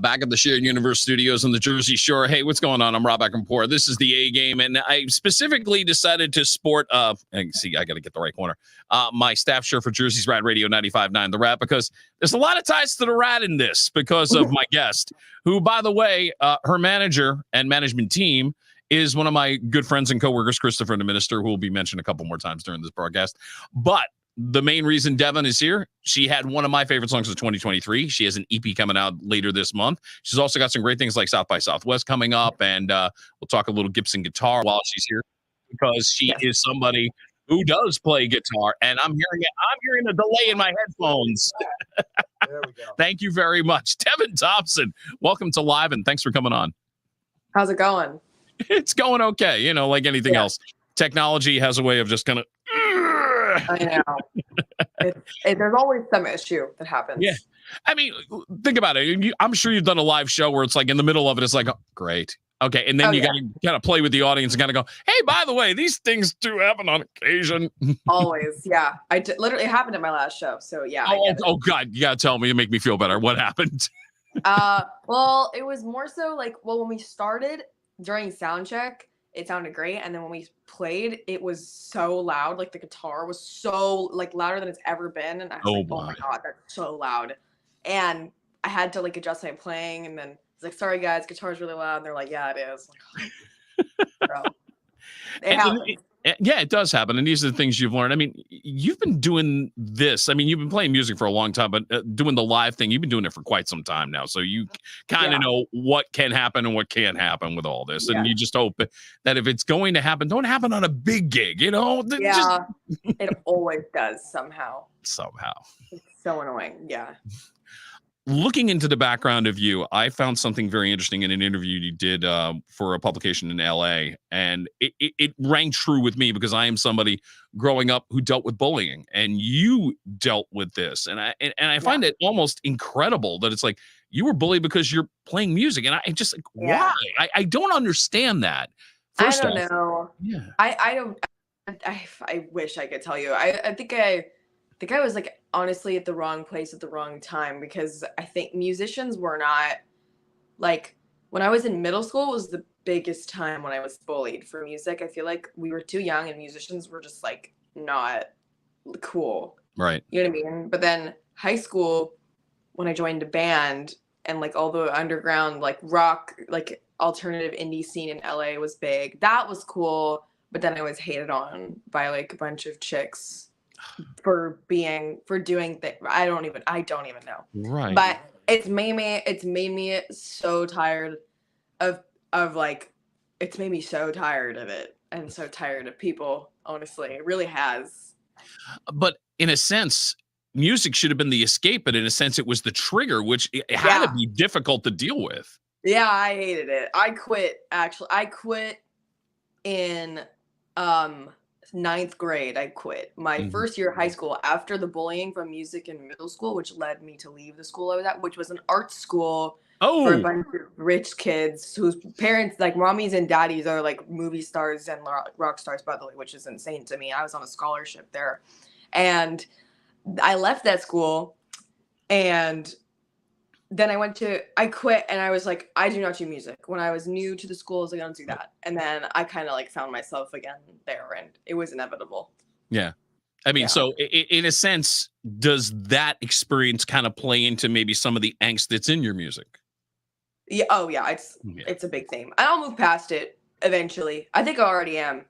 Back at the Shared Universe Studios on the Jersey Shore. Hey, what's going on? I'm Rob Beckenpour. This is the A Game, and I specifically decided to sport. I got to get the right corner. My staff shirt for Jersey's Rad Radio 95.9 The Rat, because there's a lot of ties to the Rat in this because of my guest, who, by the way, her manager and management team is one of my good friends and coworkers, Christopher the Minister, who will be mentioned a couple more times during this broadcast. But the main reason Devon is here, she had one of my favorite songs of 2023. She has an EP coming out later this month. She's also got some great things like South by Southwest coming up, and we'll talk a little Gibson guitar while she's here, because she is somebody who does play guitar, and I'm hearing a delay in my headphones. There we go. Thank you very much. Devon Thompson, welcome to Live, and thanks for coming on. How's it going? It's going okay, like anything else. Technology has a way of just kind of... I know. There's always some issue that happens. Yeah. I mean, think about it. I'm sure you've done a live show where it's like in the middle of it, it's like, oh, great. Okay. And then got to kind of play with the audience and kind of go, hey, by the way, these things do happen on occasion. Always. Yeah. Literally happened at my last show. So yeah. Oh God. You got to tell me to make me feel better. What happened? Well, it was more so when we started during sound check, it sounded great. And then when we played, it was so loud. Like the guitar was so louder than it's ever been. And I was oh my God, that's so loud. And I had to adjust my playing. And then it's like, sorry guys, guitar's really loud. And they're like, yeah, it is. Yeah, it does happen. And these are the things you've learned. I mean, you've been doing this. I mean, you've been playing music for a long time, but doing the live thing, you've been doing it for quite some time now. So you kind of know what can happen and what can't happen with all this. And you just hope that if it's going to happen, don't happen on a big gig, Yeah, it always does somehow. It's so annoying. Yeah. Looking into the background of you, I found something very interesting in an interview you did for a publication in LA, and it rang true with me because I am somebody growing up who dealt with bullying, and you dealt with this, and I find it almost incredible that it's like you were bullied because you're playing music, and I just why? I don't understand that. First I don't know. Yeah, I don't. I wish I could tell you. I think I was honestly at the wrong place at the wrong time, because I think musicians were not when I was in middle school was the biggest time when I was bullied for music. I feel like we were too young and musicians were just not cool. Right. You know what I mean? But then high school, when I joined a band and all the underground rock, alternative indie scene in LA was big. That was cool. But then I was hated on by a bunch of chicks for doing that. I don't even know. Right. But it's made me so tired of it's made me so tired of it and so tired of people. Honestly, it really has. But in a sense, music should have been the escape, but in a sense, it was the trigger, which it had to be difficult to deal with. Yeah, I hated it. I quit. Actually, I quit in ninth grade. I quit my first year of high school after the bullying from music in middle school, which led me to leave the school I was at, which was an art school for a bunch of rich kids whose parents, mommies and daddies, are movie stars and rock stars, by the way, which is insane to me. I was on a scholarship there, and I left that school, and then I quit, and I was like, I do not do music. When I was new to the school, I was like, I don't do that. And then I kind of found myself again there, and it was inevitable. Yeah. I mean, so in a sense, does that experience kind of play into maybe some of the angst that's in your music? Yeah. Oh yeah. It's a big theme. And I'll move past it eventually. I think I already am.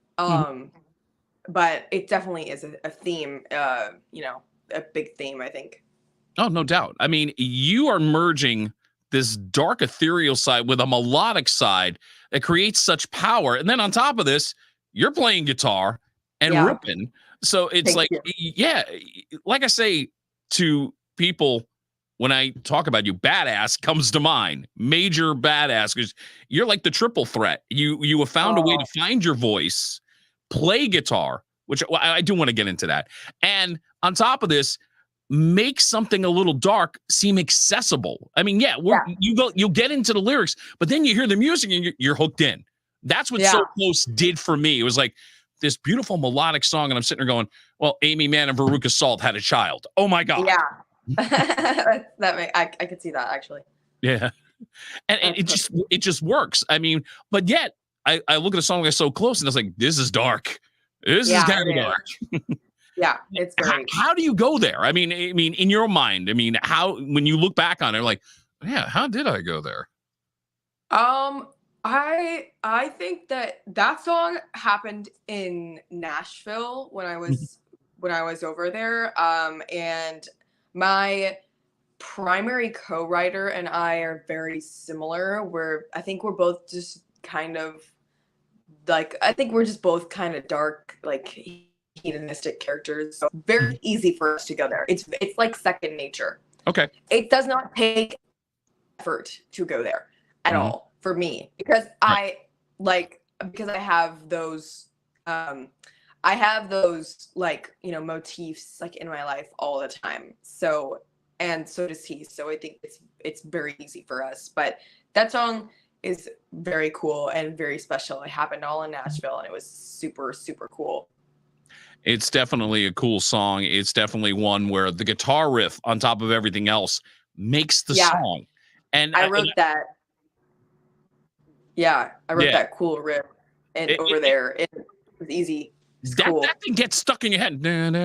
But it definitely is a theme, a big theme, I think. Oh, no doubt. I mean, you are merging this dark ethereal side with a melodic side that creates such power. And then on top of this, you're playing guitar and ripping. So it's like I say to people when I talk about you, badass comes to mind. Major badass, because you're like the triple threat. You have found a way to find your voice, play guitar, which I do want to get into that. And on top of this, make something a little dark seem accessible. I mean, you'll get into the lyrics, but then you hear the music and you're hooked in. That's what So Close did for me. It was like this beautiful melodic song, and I'm sitting there going, well, Amy Mann and Veruca Salt had a child. Oh my God. Yeah. I could see that, actually. Yeah. And it just works. I mean, but yet I look at a song that's so close and it's like, this is dark. This is kind of dark. Yeah, it's very. How do you go there? I mean, in your mind, I mean, how when you look back on it, like, yeah, how did I go there? I think that song happened in Nashville when I was over there. And my primary co-writer and I are very similar. I think we're both just kind of like, I think we're just both kind of dark, like hedonistic characters. So very easy for us to go there. It's like second nature. Okay. It does not take effort to go there at all for me, because I have those like, you know, motifs like in my life all the time. So, and so does he. So I think it's very easy for us. But that song is very cool and very special. It happened all in Nashville and it was super, super cool. It's definitely a cool song. It's definitely one where the guitar riff on top of everything else makes the song. And I wrote that. Yeah, I wrote that cool riff and over there. It was easy. That thing gets stuck in your head. And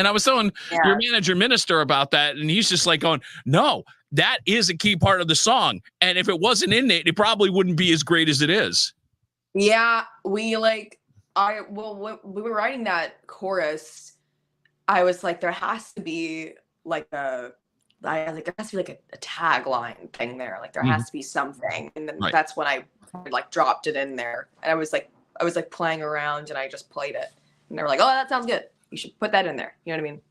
I was telling your manager, Minister, about that, and he's just like going, no, that is a key part of the song. And if it wasn't in it, it probably wouldn't be as great as it is. Yeah, when we were writing that chorus, I was like, there has to be like there has to be like a tagline thing there. Like there has to be something. And then that's when I like dropped it in there. And I was like playing around and I just played it. And they were like, oh, that sounds good. You should put that in there. You know what I mean?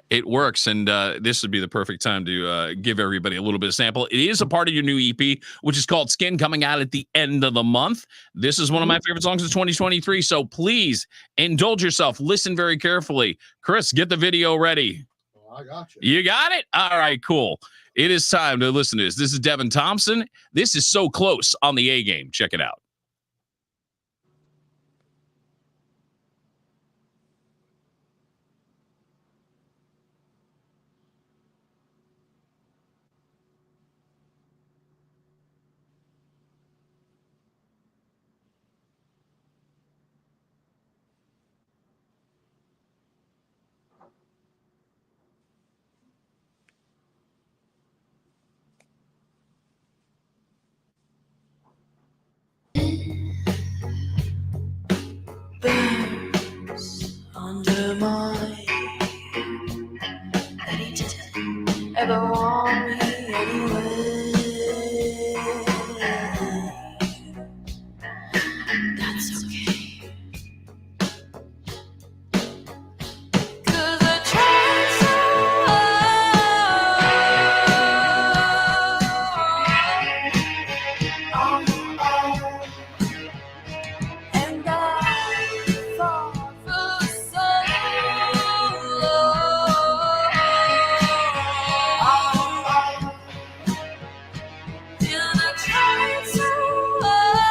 It works. And this would be the perfect time to give everybody a little bit of sample. It is a part of your new EP, which is called Skin, coming out at the end of the month. This is one of my favorite songs of 2023. So please indulge yourself. Listen very carefully. Chris, get the video ready. I got you. You got it? All right, cool. It is time to listen to this. This is Devon Thompson. This is So Close on the A Game. Check it out. Under my that he didn't ever want me anyway. That's okay. 'Cause I tried so hard. And I fought for so long. And I tried so hard.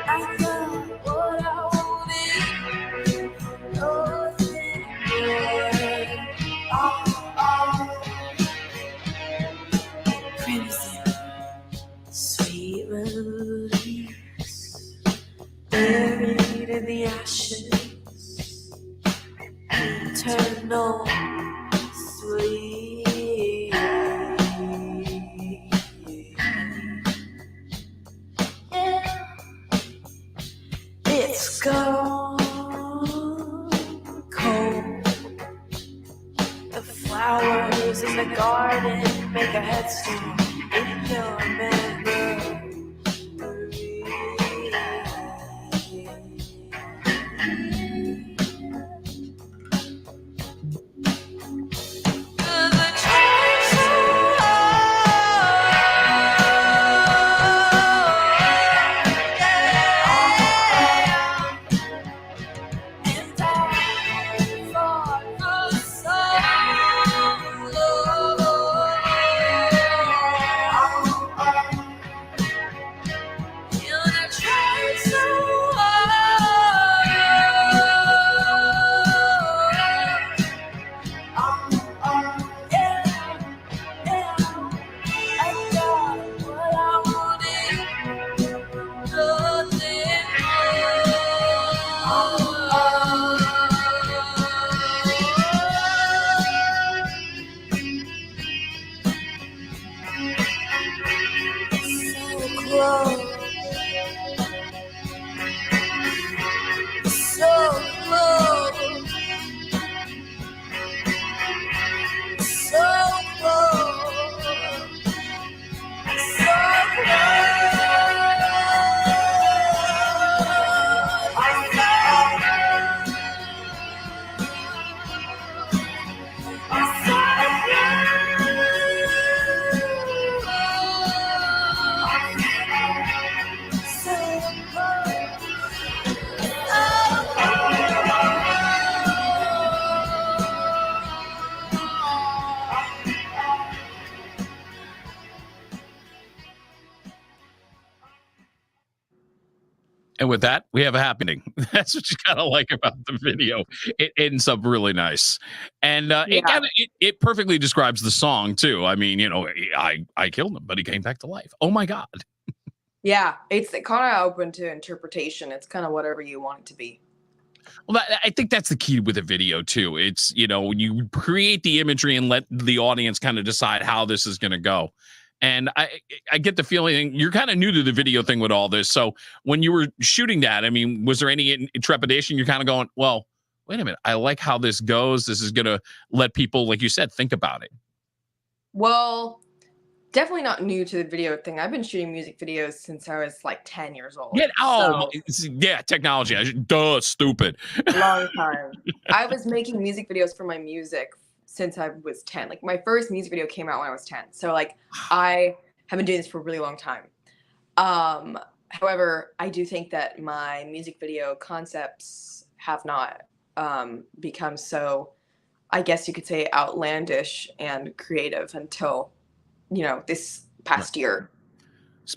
I got what I wanted, nothing more. Crimson, sweet melodies, buried in the ashes, eternal, sweet. Yeah, it's gone cold. The flowers in the garden make a headstone in your memory. close. So close. So close. So And with that, we have a happening. That's what you gotta like about the video. It ends up really nice, and it perfectly describes the song too. I mean, I killed him, but he came back to life. Oh my god! Yeah, it's kind of open to interpretation. It's kind of whatever you want it to be. Well, I think that's the key with a video too. It's when you create the imagery and let the audience kind of decide how this is going to go. And I get the feeling you're kind of new to the video thing with all this. So when you were shooting that, I mean, was there any trepidation? You're kind of going, well, wait a minute. I like how this goes. This is going to let people, like you said, think about it. Well, definitely not new to the video thing. I've been shooting music videos since I was like 10 years old. Yeah, technology. Stupid. Long time. I was making music videos for my music since I was 10. Like my first music video came out when I was 10. So like I have been doing this for a really long time. However, I do think that my music video concepts have not become so, I guess you could say, outlandish and creative until, this past year.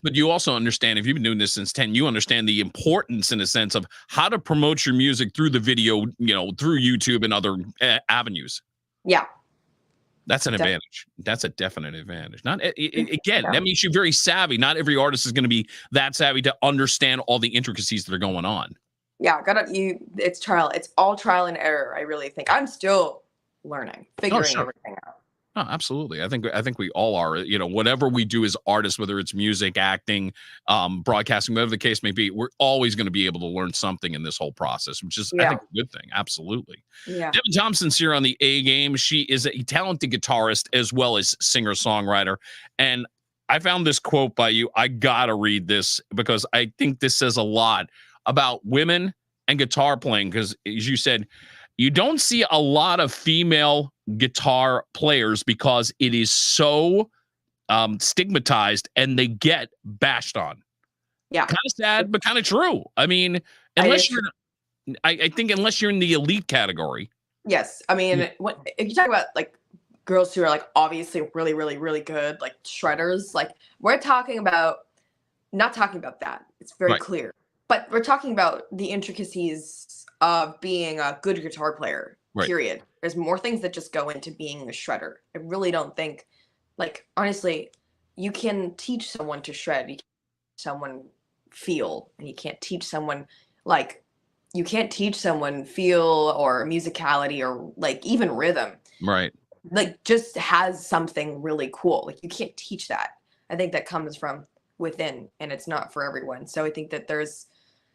But you also understand, if you've been doing this since 10, you understand the importance in a sense of how to promote your music through the video, through YouTube and other avenues. Yeah. That's an advantage. That's a definite advantage. That means you're very savvy. Not every artist is going to be that savvy to understand all the intricacies that are going on. Yeah, it's all trial and error, I really think. I'm still learning, figuring everything out. Oh, absolutely. I think we all are. Whatever we do as artists, whether it's music, acting, broadcasting, whatever the case may be, we're always going to be able to learn something in this whole process, which is I think a good thing. Absolutely. Yeah. Devon Thompson's here on the A Game. She is a talented guitarist as well as singer-songwriter. And I found this quote by you. I gotta read this because I think this says a lot about women and guitar playing. Because as you said, you don't see a lot of female guitar players because it is so stigmatized and they get bashed on. Yeah. Kind of sad, but kind of true. I mean, unless I think unless you're in the elite category. Yes. I mean, if you talk about like girls who are like obviously really, really, really good, like shredders, like we're not talking about that. It's very clear. But we're talking about the intricacies of being a good guitar player, period. There's more things that just go into being a shredder. I really don't think, like, honestly, you can teach someone to shred. You can teach someone feel, and you can't teach someone, like, you can't teach someone feel or musicality or, like, even rhythm. Right. Like, just has something really cool. Like, you can't teach that. I think that comes from within, and it's not for everyone. So I think that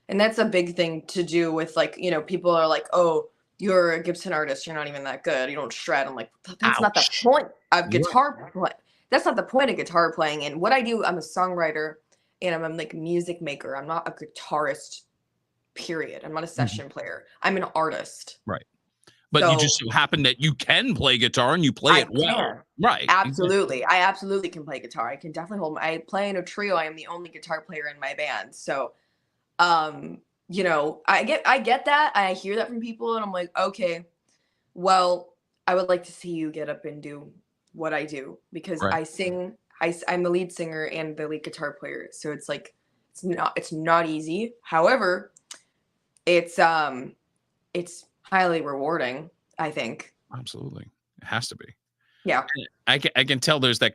and that's a big thing to do with, like, people are like, oh, you're a Gibson artist, you're not even that good, you don't shred. I'm like, that's not the point of guitar playing. That's not the point of guitar playing. And what I do, I'm a songwriter and I'm like a music maker. I'm not a guitarist, period. I'm not a session player. I'm an artist. Right. But you just so happen that you can play guitar and you play it well. Right. Absolutely. I absolutely can play guitar. I can definitely I play in a trio. I am the only guitar player in my band. So I get that. I hear that from people and I'm like, okay, well, I would like to see you get up and do what I do because I sing. I'm the lead singer and the lead guitar player. So it's like, it's not easy. However, it's highly rewarding, I think. Absolutely. It has to be. Yeah. I can tell there's that,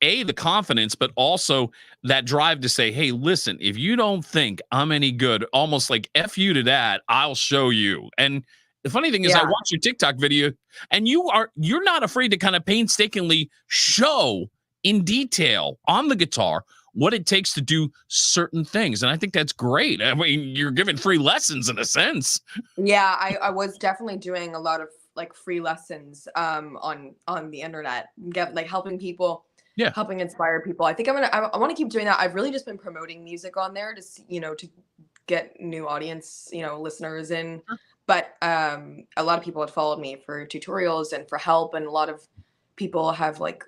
the confidence, but also that drive to say, hey, listen, if you don't think I'm any good, almost like F you to that, I'll show you. And the funny thing is I watched your TikTok video and you're not afraid to kind of painstakingly show in detail on the guitar what it takes to do certain things. And I think that's great. I mean, you're giving free lessons in a sense. Yeah, I was definitely doing a lot of like free lessons on the internet, like helping people, helping inspire people. I think I want to keep doing that. I've really just been promoting music on there to to get new audience, listeners in. But a lot of people had followed me for tutorials and for help, and a lot of people have like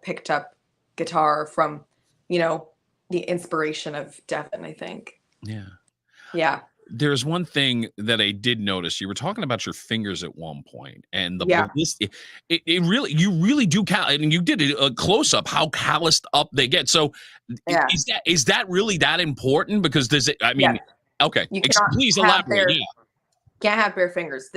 picked up guitar from the inspiration of Devon, I think. Yeah. There's one thing that I did notice. You were talking about your fingers at one point, and it really, you really do and you did a close up how calloused up they get. So is that really that important? Because does it, I mean, okay, please elaborate. Can't have bare fingers.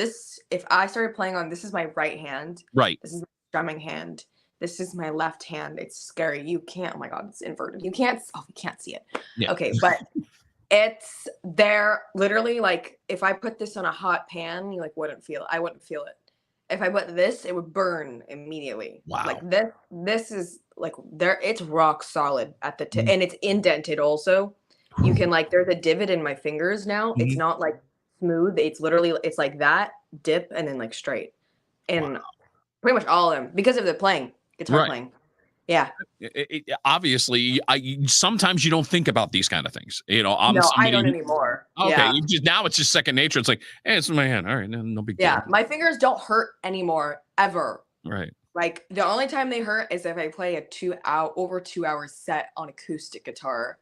If I started playing on, this is my right hand. Right. This is my strumming hand. This is my left hand. It's scary. You can't, oh my God, it's inverted. You can't see it. Yeah. Okay, but it's there literally, like if I put this on a hot pan, you wouldn't feel it. I wouldn't feel it. If I put this, it would burn immediately. Wow. Like this is like there, it's rock solid at the tip, and it's indented also. You can there's a divot in my fingers now. It's not like smooth. It's literally, it's like that dip and then straight. And pretty much all of them because of the guitar playing. Yeah. Obviously, sometimes you don't think about these kind of things. I don't anymore. Okay, now it's just second nature. It's like, hey, it's in my hand. All right, no big deal. Yeah, my fingers don't hurt anymore ever. Right. Like the only time they hurt is if I play a over 2 hour set on acoustic guitar,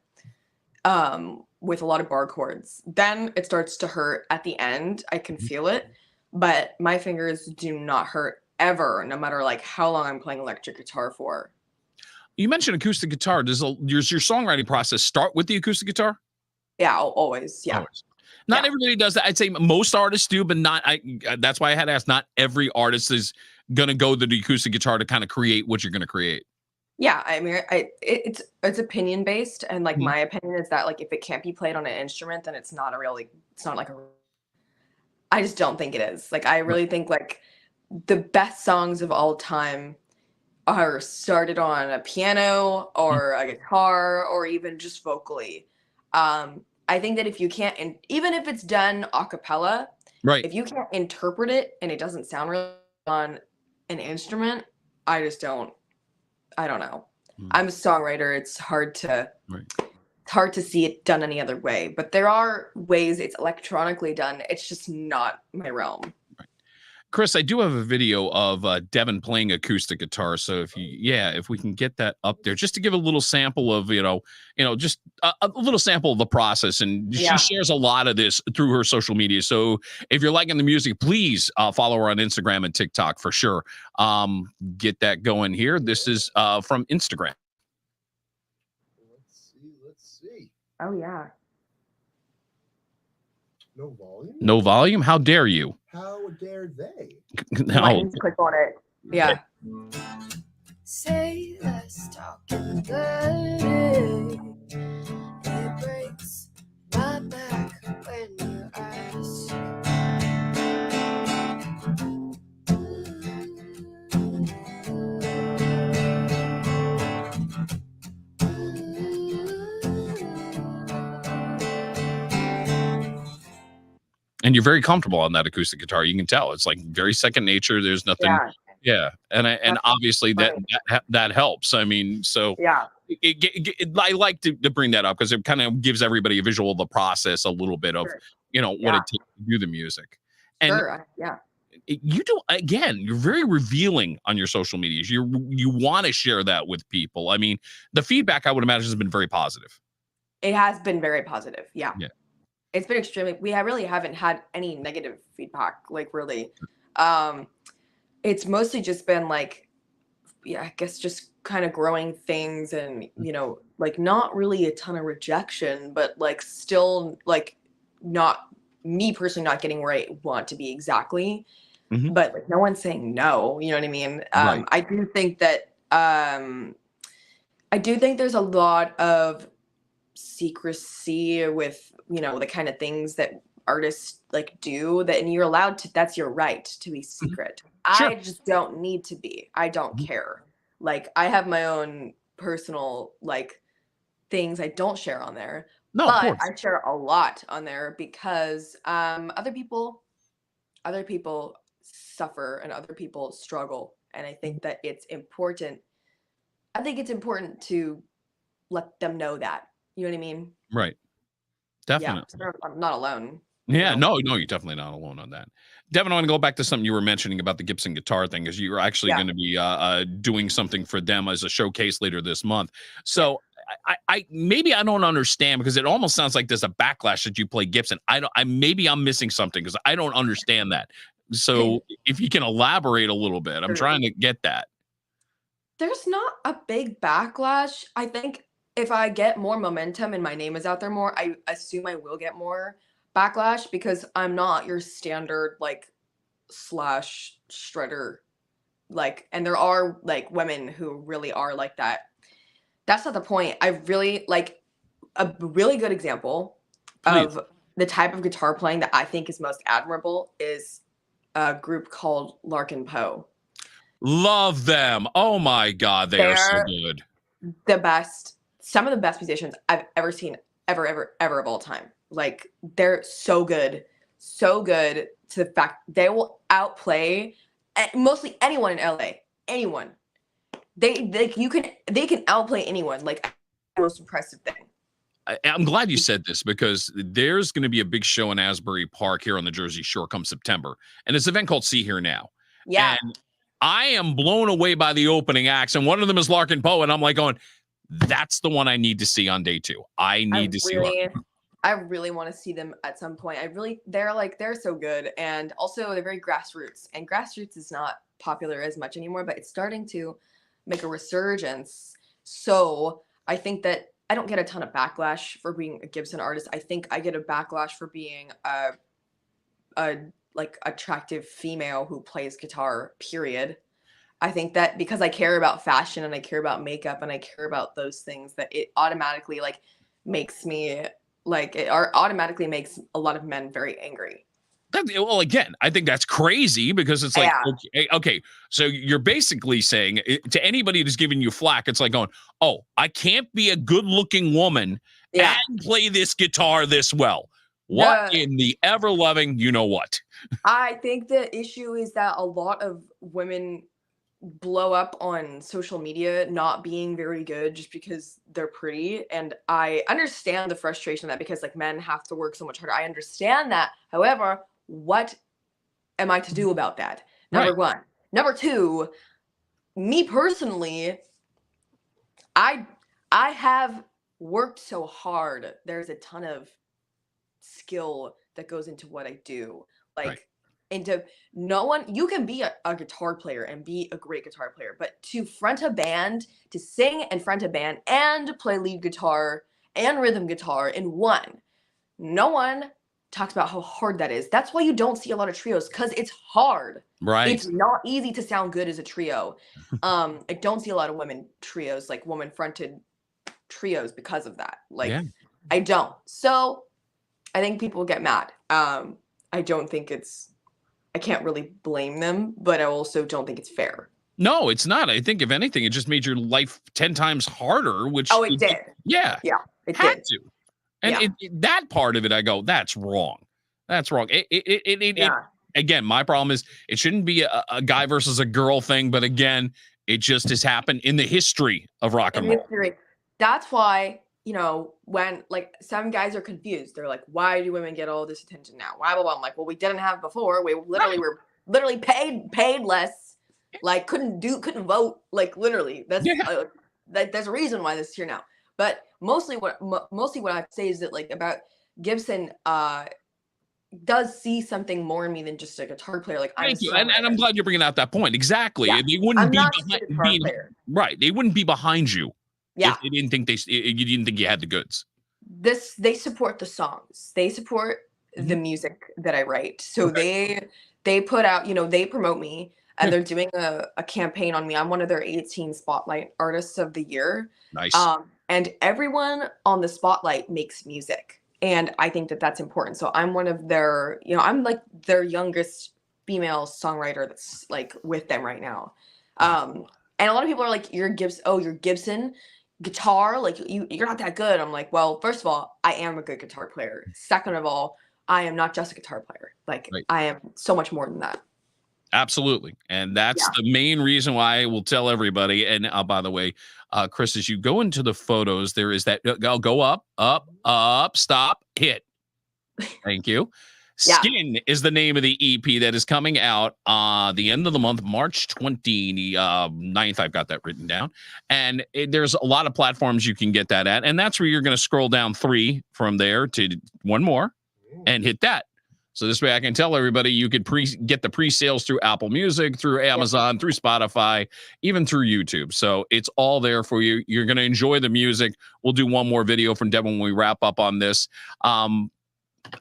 with a lot of bar chords. Then it starts to hurt at the end. I can feel it, but my fingers do not hurt ever, no matter how long I'm playing electric guitar for. You mentioned acoustic guitar. Does your songwriting process start with the acoustic guitar? Yeah, always. Yeah. Always. Not everybody does that. I'd say most artists do, but that's why I had to ask. Not every artist is going to go to the acoustic guitar to kind of create what you're going to create. Yeah, I mean, it's opinion based, and my opinion is that if it can't be played on an instrument, then it's not I just don't think it is. I really think the best songs of all time are started on a piano or a guitar or even just vocally. I think that if you can't, and even if it's done a cappella, if you can't interpret it and it doesn't sound real on an instrument, I don't know. I'm a songwriter. It's hard to see it done any other way, but there are ways it's electronically done. It's just not my realm. Chris, I do have a video of Devon playing acoustic guitar. So if we can get that up there, just to give a little sample of, just a little sample of the process. And she shares a lot of this through her social media. So if you're liking the music, please follow her on Instagram and TikTok for sure. Get that going here. This is from Instagram. Let's see. Oh, yeah. No volume? No volume? How dare you? How dare they? No. Click on it. Yeah. Say let's talk in dirty. It breaks my back when you ask. And you're very comfortable on that acoustic guitar. You can tell it's very second nature. There's nothing. Yeah. And obviously that helps. I mean, so I like to bring that up because it kind of gives everybody a visual of the process, a little bit of, what it takes to do the music. And you do, again, you're very revealing on your social medias. You want to share that with people. I mean, the feedback I would imagine has been very positive. It has been very positive. Yeah. It's been we really haven't had any negative feedback, really. It's mostly just been I guess just kind of growing things and, not really a ton of rejection, but still not me personally not getting where I want to be exactly. But no one's saying no, you know what I mean? I do think that, there's a lot of secrecy with the kind of things that artists do that, and you're allowed to, that's your right to be secret. I just don't need to be. I don't care. I have my own personal things I don't share on there. No, of But course. I share a lot on there because other people suffer and other people struggle. And I think that it's important. I think it's important to let them know that. You know what I mean? Right. Yeah. Definitely. So I'm not alone. Yeah, You know? no, you're definitely not alone on that. Devin, I want to go back to something you were mentioning about the Gibson guitar thing, because you're actually Yeah. going to be doing something for them as a showcase later this month. So I maybe I don't understand, because it almost sounds like there's a backlash that you play Gibson. Maybe I'm missing something, because I don't understand that. So if you can elaborate a little bit, I'm trying to get that. There's not a big backlash. I think if I get more momentum and my name is out there more, I assume I will get more backlash because I'm not your standard like slash shredder. Like, and there are like women who really are like that. That's not the point. I really like a really good example Please. of the type of guitar playing that I think is most admirable is a group called Larkin Poe. Love them. Oh my God, they are so They're good. the best, some of the best musicians I've ever seen, ever of all time. Like, they're so good to the fact they will outplay mostly anyone in LA. Anyone. They can outplay anyone. Like, the most impressive thing. I'm glad you said this, because there's going to be a big show in Asbury Park here on the Jersey Shore come September, and it's an event called See Here Now. Yeah. And I am blown away by the opening acts, and one of them is Larkin Poe, and I'm like going, that's the one I need to see on day 2. I need to see Larkin Poe. I really want to see them at some point. They're so good. And also they're very grassroots. And grassroots is not popular as much anymore, but it's starting to make a resurgence. So I think that I don't get a ton of backlash for being a Gibson artist. I think I get a backlash for being a like attractive female who plays guitar, period. I think that because I care about fashion and I care about makeup and I care about those things, that it automatically like makes me like it automatically makes a lot of men very angry. Well, again, I think that's crazy, because it's like, Yeah. okay, so you're basically saying to anybody who's giving you flack, it's like going, oh, I can't be a good looking woman and play this guitar this well. What in the ever loving, you know what? I think the issue is that a lot of women blow up on social media not being very good just because they're pretty, and I understand the frustration of that, because like men have to work so much harder. I understand that. However, what am I to do about that? Number one. Number two, me personally, I have worked so hard. There's a ton of skill that goes into what I do. Like, into no one, you can be a guitar player and be a great guitar player, but to front a band, to sing and front a band and play lead guitar and rhythm guitar in one, no one talks about how hard that is. That's why you don't see a lot of trios, because it's hard. Right. It's not easy to sound good as a trio. I don't see a lot of women trios, like woman fronted trios, because of that. Like, I don't. So I think people get mad. I don't think I can't really blame them, but I also don't think it's fair. No, it's not. I think if anything, it just made your life 10 times harder, which it did. Yeah. Yeah, it had did. to. And that part of it, I go, that's wrong. That's wrong. Again, my problem is it shouldn't be a guy versus a girl thing, but again, it just has happened in the history of rock and roll. That's why, you know, when like some guys are confused, they're like, why do women get all this attention now? Why, blah, blah. I'm like, well, we didn't have before. We literally were paid less, like couldn't vote, like literally. That's there's a reason why this is here now. But mostly what I'd say is that like about Gibson does see something more in me than just a guitar player. Like, thank you, and I'm glad you're bringing out that point. Exactly, they wouldn't I'm be not just a guitar player. Right. They wouldn't be behind you. Yeah, if they didn't think you didn't think you had the goods. They support the songs. They support the music that I write. So they put out, you know, they promote me, and they're doing a campaign on me. I'm one of their 18 Spotlight Artists of the Year. Nice. And everyone on the Spotlight makes music. And I think that that's important. So I'm one of their, you know, I'm like their youngest female songwriter that's like with them right now. And a lot of people are like, you're Gibson. guitar, like you're not that good. I'm like, well, first of all, I am a good guitar player. Second of all, I am not just a guitar player. Like Right. I am so much more than that. Absolutely. And that's the main reason why I will tell everybody. And by the way, Chris, as you go into the photos, there is that go up, stop, hit. Thank you. Yeah. Skin is the name of the EP that is coming out the end of the month, March 29th. I've got that written down. And there's a lot of platforms you can get that at. And that's where you're going to scroll down 3 from there to one more and hit that. So this way I can tell everybody you could get the pre-sales through Apple Music, through Amazon, through Spotify, even through YouTube. So it's all there for you. You're going to enjoy the music. We'll do one more video from Devon when we wrap up on this.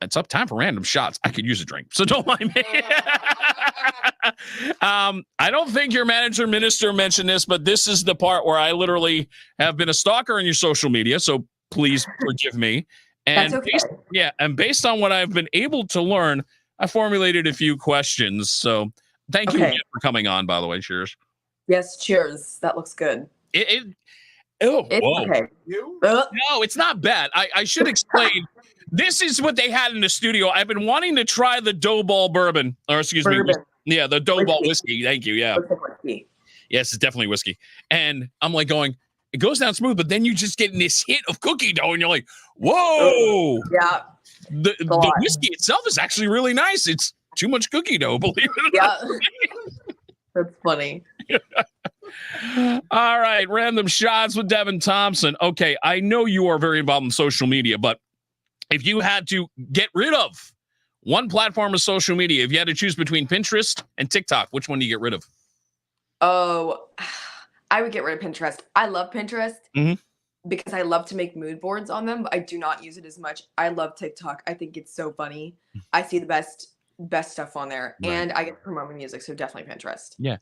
It's up time for random shots. I could use a drink, so don't mind me. I don't think your manager minister mentioned this, but this is the part where I literally have been a stalker in your social media. So please forgive me. And That's okay. and based on what I've been able to learn, I formulated a few questions. So thank you again for coming on, by the way. Cheers. Yes, cheers. That looks good. It's Okay. No, it's not bad. I should explain. This is what they had in the studio. I've been wanting to try the dough ball bourbon, or excuse me. Yeah, the dough ball whiskey. Thank you. Yeah. Whiskey. Yes, it's definitely whiskey. And I'm like going, it goes down smooth, but then you just get this hit of cookie dough and you're like, whoa. Yeah. The whiskey itself is actually really nice. It's too much cookie dough, believe it or not. That's funny. All right, random shots with Devon Thompson. Okay, I know you are very involved in social media, but if you had to get rid of one platform of social media, if you had to choose between Pinterest and TikTok, which one do you get rid of? Oh, I would get rid of Pinterest. I love Pinterest because I love to make mood boards on them, but I do not use it as much. I love TikTok. I think it's so funny. I see the best stuff on there, and I get to promote my music, so definitely Pinterest. Yeah.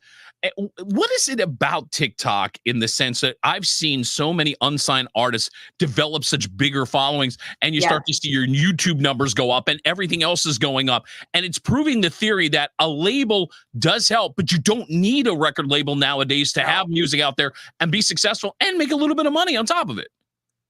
What is it about TikTok in the sense that I've seen so many unsigned artists develop such bigger followings, and you start to see your YouTube numbers go up and everything else is going up, and it's proving the theory that a label does help, but you don't need a record label nowadays to have music out there and be successful and make a little bit of money on top of it.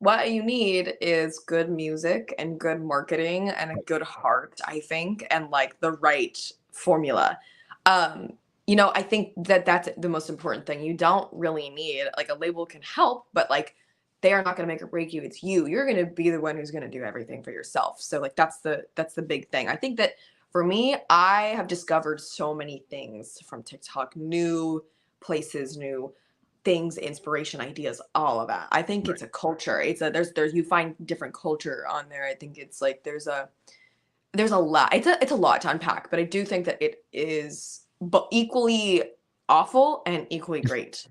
What you need is good music and good marketing and a good heart, I think, and like the right formula. I think that that's the most important thing. You don't really need, like, a label can help, but like they are not going to make or break you. It's you. You're going to be the one who's going to do everything for yourself. So like that's the big thing. I think that for me, I have discovered so many things from TikTok, new places, new things, inspiration, ideas, all of that. I think it's a culture. There's you find different culture on there. I think it's like there's a lot. It's a lot to unpack, but I do think that it is but equally awful and equally great.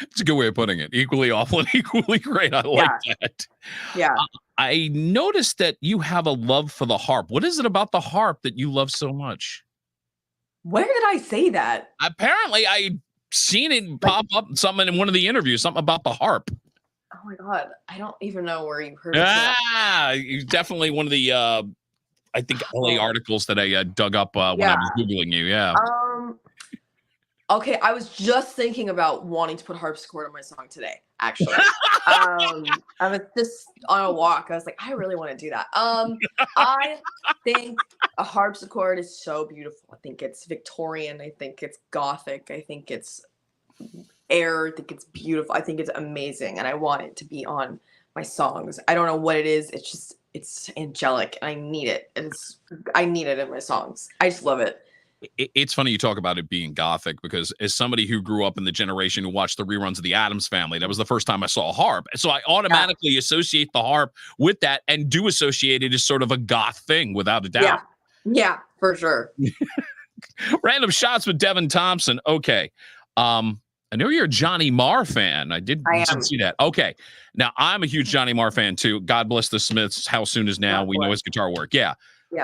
It's a good way of putting it. Equally awful and equally great. I like that. Yeah. I noticed that you have a love for the harp. What is it about the harp that you love so much? Where did I say that? Apparently, I seen it pop up something in one of the interviews, something about the harp. Oh my God. I don't even know where you heard it. Definitely one of the I think LA articles that I dug up when I was Googling you. Yeah. Okay, I was just thinking about wanting to put harpsichord on my song today, actually. I was just on a walk. I was like, I really want to do that. I think a harpsichord is so beautiful. I think it's Victorian. I think it's Gothic. I think it's air. I think it's beautiful. I think it's amazing. And I want it to be on my songs. I don't know what it is. It's angelic and I need it. I need it in my songs. I just love it. It's funny you talk about it being Gothic, because as somebody who grew up in the generation who watched the reruns of the Addams Family, that was the first time I saw a harp. So I automatically associate the harp with that and do associate it as sort of a goth thing without a doubt. Yeah, for sure. Random shots with Devon Thompson. Okay. I know you're a Johnny Marr fan. I did see that. Okay. Now I'm a huge Johnny Marr fan too. God bless the Smiths. How Soon Is Now. We know his guitar work. Yeah.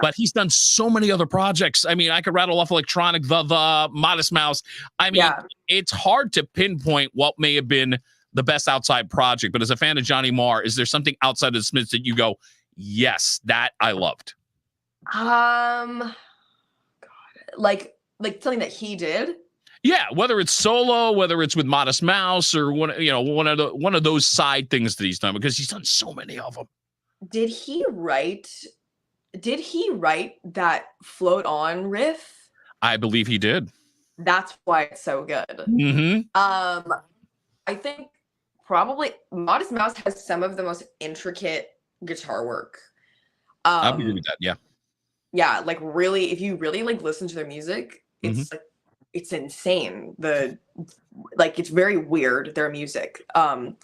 But he's done so many other projects. I mean, I could rattle off Electronic, the Modest Mouse. I mean, it's hard to pinpoint what may have been the best outside project. But as a fan of Johnny Marr, is there something outside of the Smiths that you go, yes, that I loved? God, like something that he did. Yeah, whether it's solo, whether it's with Modest Mouse, or one of those side things that he's done, because he's done so many of them. Did he write that Float On riff? I believe he did. That's why it's so good. Mm-hmm. I think probably Modest Mouse has some of the most intricate guitar work. I agree with that. Yeah. Yeah, like really, if you really like listen to their music, it's like it's insane. It's very weird, their music. But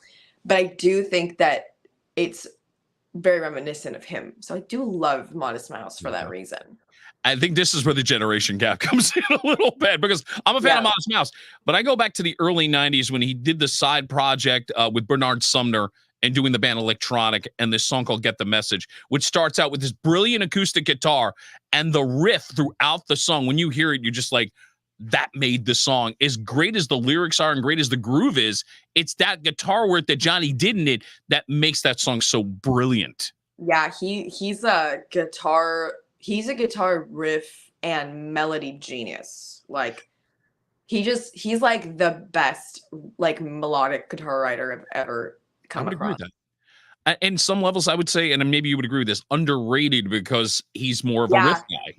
I do think that it's very reminiscent of him. So I do love Modest Mouse for that reason. I think this is where the generation gap comes in a little bit, because I'm a fan of Modest Mouse, but I go back to the early 90s when he did the side project with Bernard Sumner and doing the band Electronic, and this song called Get the Message, which starts out with this brilliant acoustic guitar, and the riff throughout the song, when you hear it, you're just like, that made the song. As great as the lyrics are and great as the groove is, it's that guitar work that Johnny did in it that makes that song so brilliant. Yeah, he's a guitar riff and melody genius. Like he's like the best like melodic guitar writer I've ever come across. Agree with that. And some levels, I would say, and maybe you would agree with this, underrated, because he's more of a riff guy.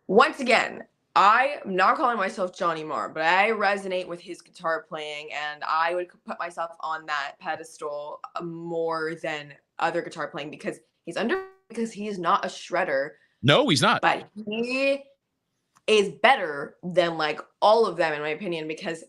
Once again, I'm not calling myself Johnny Marr, but I resonate with his guitar playing, and I would put myself on that pedestal more than other guitar playing, because because he's not a shredder. No, he's not. But he is better than like all of them, in my opinion, because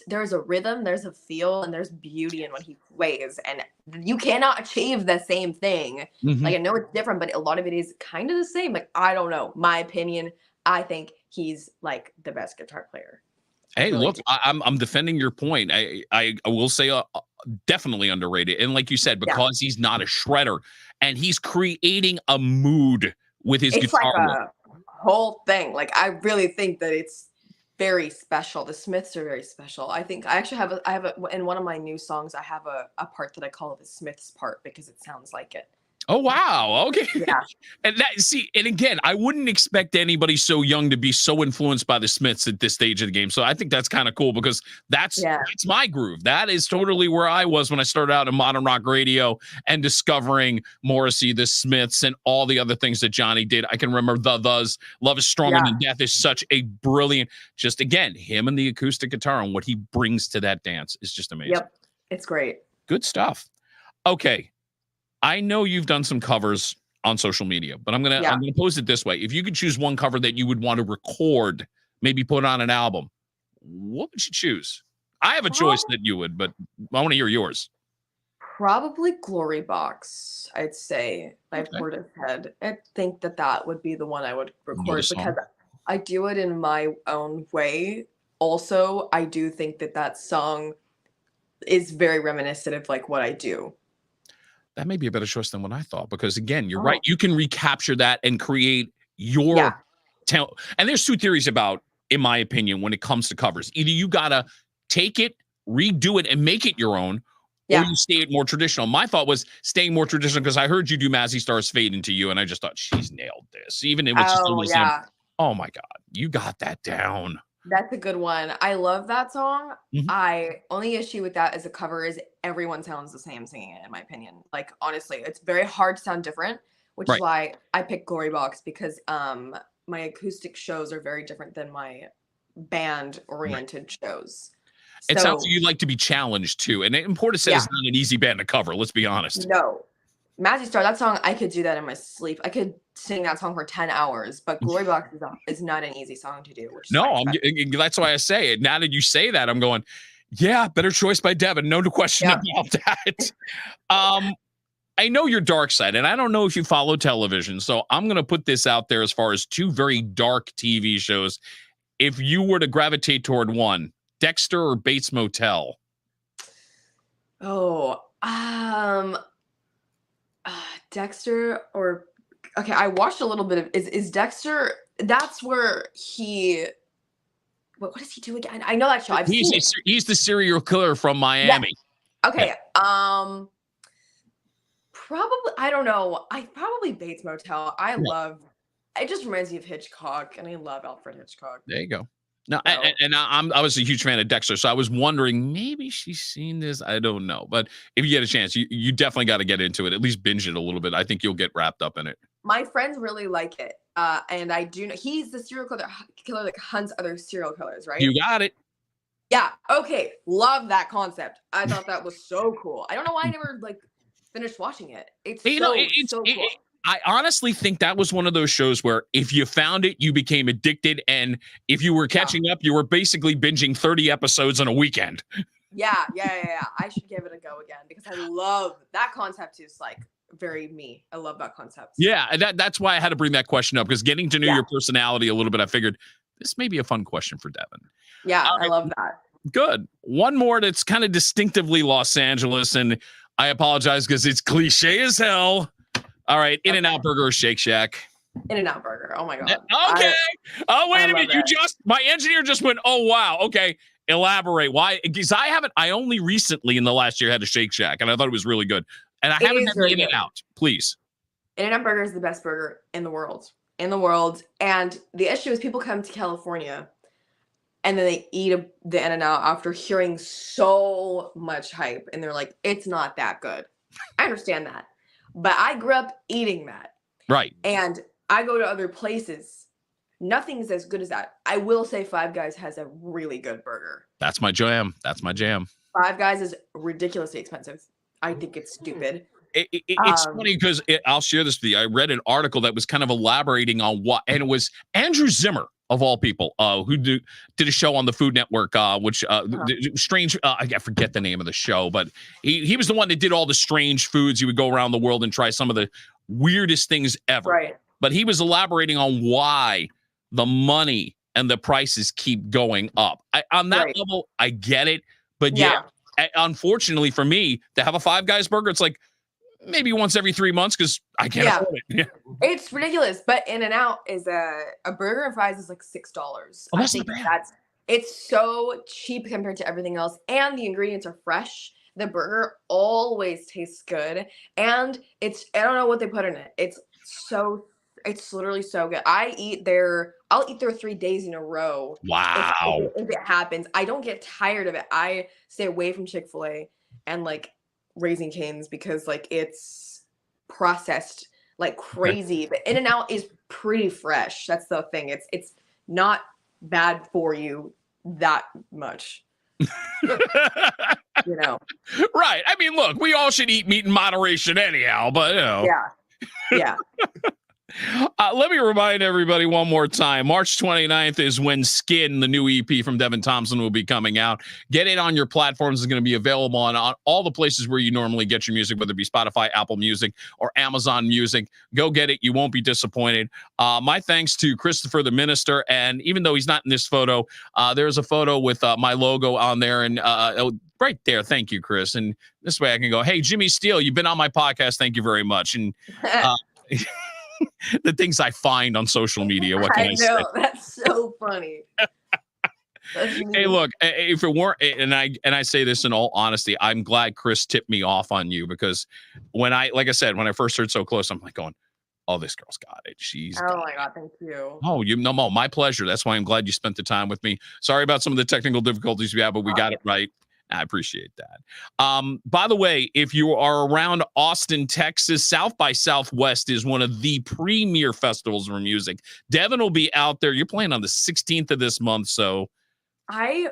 there's a rhythm, there's a feel, and there's beauty in what he plays. And you cannot achieve the same thing. Like, I know it's different, but a lot of it is kind of the same. Like, I don't know. My opinion, I think he's like the best guitar player. Hey, look, I'm defending your point. I will say definitely underrated. And like you said, because he's not a shredder, and he's creating a mood with his guitar. Like a whole thing. Like, I really think that it's very special. The Smiths are very special. I think I actually have in one of my new songs, I have a part that I call the Smiths part, because it sounds like it. Oh, wow. Okay. Yeah. And again, I wouldn't expect anybody so young to be so influenced by the Smiths at this stage of the game. So I think that's kind of cool, because that's my groove. That is totally where I was when I started out in modern rock radio and discovering Morrissey, the Smiths, and all the other things that Johnny did. I can remember Thus, Love is Stronger Than Death is such a brilliant, just again, him and the acoustic guitar and what he brings to that dance is just amazing. Yep. It's great. Good stuff. Okay. I know you've done some covers on social media, but I'm gonna pose it this way: if you could choose one cover that you would want to record, maybe put on an album, what would you choose? I have a choice that you would, but I want to hear yours. Probably Glory Box, I'd say. I've heard it said. I think that would be the one I would record, because I do it in my own way. Also, I do think that song is very reminiscent of like what I do. That may be a better choice than what I thought, because again, you're right. You can recapture that and create your talent. And there's two theories about, in my opinion, when it comes to covers. Either you got to take it, redo it, and make it your own, or you stay it more traditional. My thought was staying more traditional, because I heard you do Mazzy Star's Fade Into You, and I just thought, she's nailed this. Even if it's just a little oh my God, you got that down. That's a good one. I love that song. Only issue with that as a cover is everyone sounds the same singing it, in my opinion. Like, honestly, it's very hard to sound different, which is why I picked Glory Box, because my acoustic shows are very different than my band oriented shows. It sounds like you like to be challenged too. And Important said it's not an easy band to cover, let's be honest. No. Mazzy Star, that song, I could do that in my sleep. I could sing that song for 10 hours, but Glory Box is not an easy song to do. That's why I say it. Now that you say that, I'm going, better choice by Devon. No question about that. I know your dark side, and I don't know if you follow television, so I'm going to put this out there as far as two very dark TV shows. If you were to gravitate toward one, Dexter or Bates Motel? Dexter or I watched a little bit of is Dexter. That's where he. What does he do again? I know that show. He's the serial killer from Miami. Yeah. Okay. Probably I don't know. Probably Bates Motel. It just reminds me of Hitchcock, and I love Alfred Hitchcock. There you go. No, So. I was a huge fan of Dexter, so I was wondering maybe she's seen this. I don't know, but if you get a chance, you definitely got to get into it. At least binge it a little bit. I think you'll get wrapped up in it. My friends really like it, and I do know he's the serial killer that hunts other serial killers, right? You got it. Yeah. Okay. Love that concept. I thought that was so cool. I don't know why I never like finished watching it. It's so cool. I honestly think that was one of those shows where if you found it, you became addicted. And if you were catching up, you were basically binging 30 episodes in a weekend. Yeah. I should give it a go again because I love that concept is like very me. I love that concept. Yeah. And that's why I had to bring that question up because getting to know your personality a little bit, I figured this may be a fun question for Devon. Yeah. I love that. Good. One more that's kind of distinctively Los Angeles. And I apologize because it's cliche as hell. All right, In-N-Out Burger or Shake Shack? In-N-Out Burger. Oh my god. Okay. Wait a minute. My engineer just went, oh wow. Okay. Elaborate. Why? Because I only recently in the last year had a Shake Shack and I thought it was really good. And I haven't had the In-N-Out. Please. In-N-Out Burger is the best burger in the world. And the issue is people come to California and then they eat the In-N-Out after hearing so much hype and they're like, it's not that good. I understand that. But I grew up eating that. Right. And I go to other places. Nothing's as good as that. I will say Five Guys has a really good burger. That's my jam. Five Guys is ridiculously expensive. I think it's stupid. It's funny because I'll share this with you. I read an article that was kind of elaborating on what, and it was Andrew Zimmer of all people, who did a show on the Food Network, which strange. I forget the name of the show, but he was the one that did all the strange foods. He would go around the world and try some of the weirdest things ever. Right. But he was elaborating on why the money and the prices keep going up. On that level, I get it. But yeah, unfortunately for me, to have a Five Guys burger, it's like maybe once every 3 months because I can't afford it. It's ridiculous. But In-N-Out is a burger and fries is like $6. Oh, that's not bad. It's so cheap compared to everything else. And the ingredients are fresh. The burger always tastes good. And I don't know what they put in it. It's literally so good. I'll eat there 3 days in a row. Wow. If it happens. I don't get tired of it. I stay away from Chick-fil-A and like Raising Cane's because like it's processed like crazy. But In-N-Out is pretty fresh. That's the thing. It's not bad for you that much. You know. Right. I mean, look, we all should eat meat in moderation anyhow, but you know. Yeah. Let me remind everybody one more time. March 29th is when Skin, the new EP from Devon Thompson, will be coming out. Get it on your platforms. It's going to be available on all the places where you normally get your music, whether it be Spotify, Apple Music, or Amazon Music. Go get it. You won't be disappointed. My thanks to Christopher the Minister. And even though he's not in this photo, there's a photo with my logo on there. And right there. Thank you, Chris. And this way I can go, hey, Jimmy Steele, you've been on my podcast. Thank you very much. And the things I find on social media. What can I say? That's so funny. Hey, look, if it weren't, and I say this in all honesty, I'm glad Chris tipped me off on you because like I said, when I first heard So Close, I'm like going, oh, this girl's got it. Oh my God, thank you. Oh, my pleasure. That's why I'm glad you spent the time with me. Sorry about some of the technical difficulties we had, but we got it right. I appreciate that. By the way, if you are around Austin, Texas, South by Southwest is one of the premier festivals for music. Devon will be out there. You're playing on the 16th of this month, so I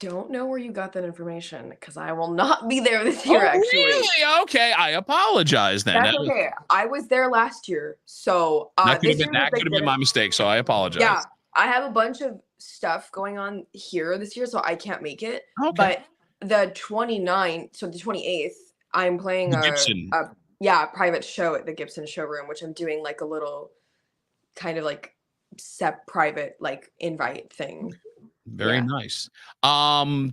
don't know where you got that information because I will not be there this year. Actually, really? Okay, I apologize then. That's okay. I was there last year, so that could have been my mistake. So I apologize. Yeah, I have a bunch of stuff going on here this year, so I can't make it. Okay. But the 29th, so the 28th, I'm playing a private show at the Gibson showroom, which I'm doing like a little kind of like private like invite thing. Very nice.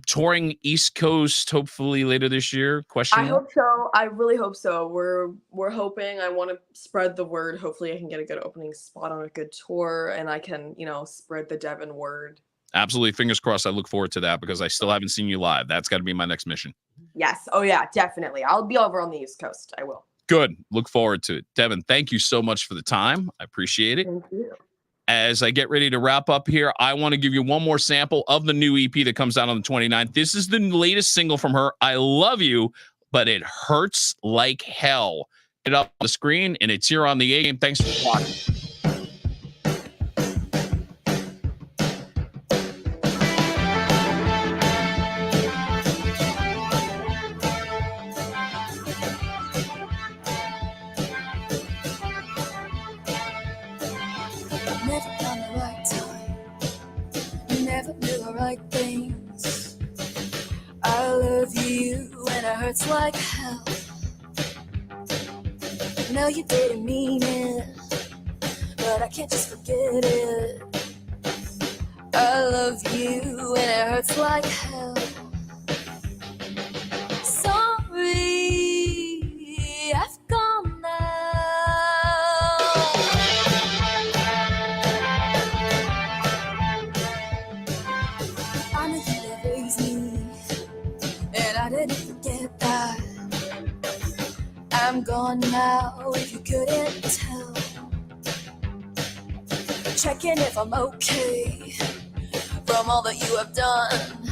Touring East Coast hopefully later this year. I hope so. I really hope so. We're hoping. I want to spread the word. Hopefully I can get a good opening spot on a good tour and I can, spread the Devon word. Absolutely. Fingers crossed. I look forward to that because I still haven't seen you live. That's got to be my next mission. Yes. Oh yeah, definitely. I'll be over on the East Coast. I will. Good. Look forward to it. Devon, thank you so much for the time. I appreciate it. Thank you. as I get ready to wrap up here, I want to give you one more sample of the new EP that comes out on the 29th. This is the latest single from her. I love you, but it hurts like hell. Get up on the screen, and it's here on the A Game. Thanks for watching. Never found the right time. Never knew the right things. I love you and it hurts like hell. No, you didn't mean it, but I can't just forget it. I love you and it hurts like hell. Sorry, I've gone now. I know you didn't raise me, and I didn't forget that. I'm gone now, if you couldn't tell. Checking if I'm okay from all that you have done.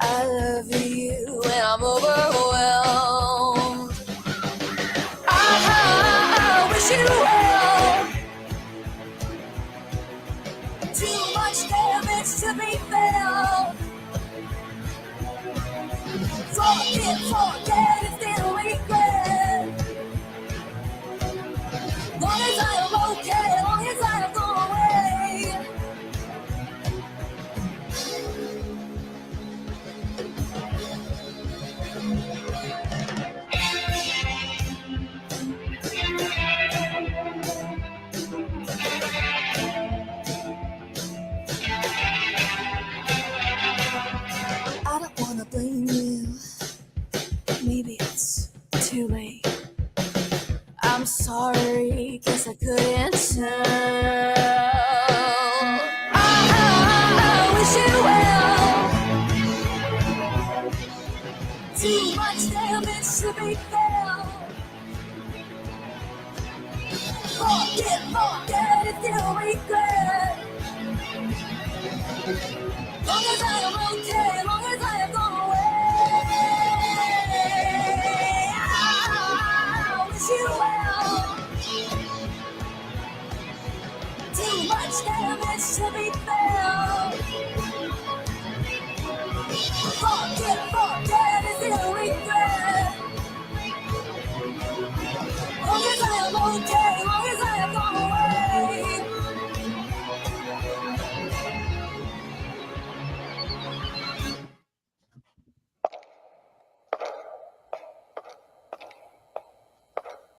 I love you and I'm overwhelmed. I wish you well. Too much damage to be felt. Forget, it's still regret. Long as I am okay, long as I have gone away. I don't wanna blame you. Maybe it's too late. I'm sorry, guess I couldn't tell. I wish you well. Too much damage to be felt. Forget, it's still regret. Long as I am okay, long as I have gone away. I wish you well. Too much damage to be felt.